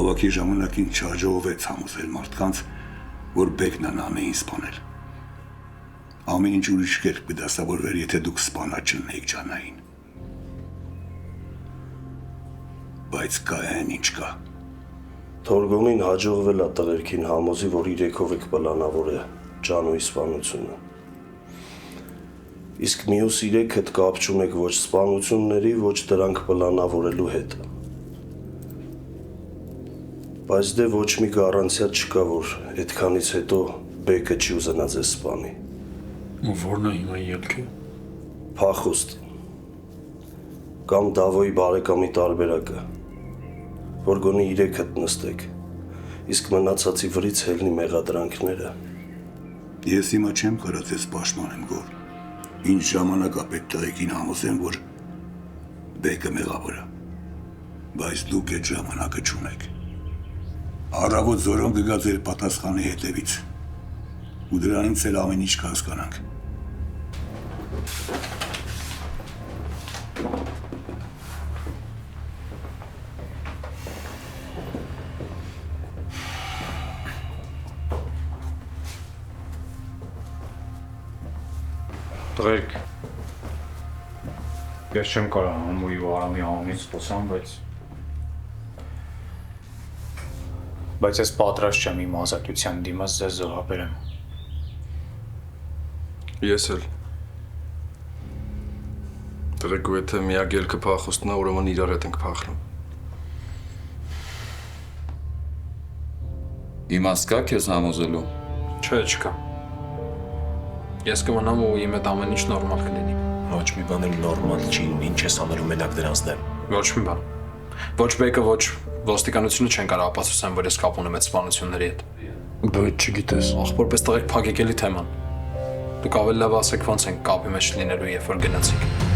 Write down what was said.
Հավաքի ժամանակին չհաջողվեց համոզել մարդկանց, որ Բեկն անամեին սպանել։ Ամեն ինչ ուրիշ կերպ կդասավորվեր, եթե դուք սպանած չլինեիք Ջանային։ Բայց կա այն ինչ կա։ Թորգոմին հաջողվել է տղերքին համոզի, որ իրեքով եք պլանավոր է Ջանուի սպանությունը։ Իսկ մյուս 3 հետ կապ չունեք ոչ սպանությունների, ոչ դրանք պլանավորելու հետ։ Բայց դե ոչ մի գարանտիա չկա, որ այդքանից հետո Բեկը չի ուզենա ձեզ սպանի։ Որն է հիմա ելքը։ Փախուստ կամ Դավոյի բարեկամի տարբերակը, որ գոնե 3 հետ նստեք, իսկ մնացածի վրից հելնի մեղադրանքները։ Ես հիմա չեմ կարող ձեզ պաշտպանեմ, Գոր։ Ինչ ժամանակ է պետք տղեկին համոզեմ, որ Բեկը մեղավոր է։ Բայց դուք այդ ժամանակը չունեք։ Առավոտ զորոն կգա ձեր պատասխանի հետևից։ Ու դրանից էլ ամեն ինչ կհասկանանք։ Տղերք, ես չեմ կարող Համոյի ու Արամի անունից խոսամ, բայց ես պատրաստ չեմ իմ ազատության դիմաց ձեզ զոհաբերեմ։ Ես էլ։ Տղերք, ու եթե միակ ելքը փախուստն է, ուրեմն իրար հետ ենք փախնում։ Իմաստ կա քեզ համոզելու։ Չէ, չկա։ Ես կմնամ ու իմ հետ ամեն ինչ նորմալ կլինի։ Ոչ մի բան էլ նորմալ չի, ինչ ես անելու մենակ դրանց դեմ։ Ոչ մի բան։ Ոչ Բեկը, ոչ ոստիկանությունը չեն կարող ապացուցեն, որ ես կապ ունեմ այդ սպանությունների հետ։ Բայց չգիտես։ Ախ, որպես տղեկ փակեք էլի թեման։ Դուք ավելի լավ ասեք ոնց են կապի մեջ լինելու, երբ որ գնացիք։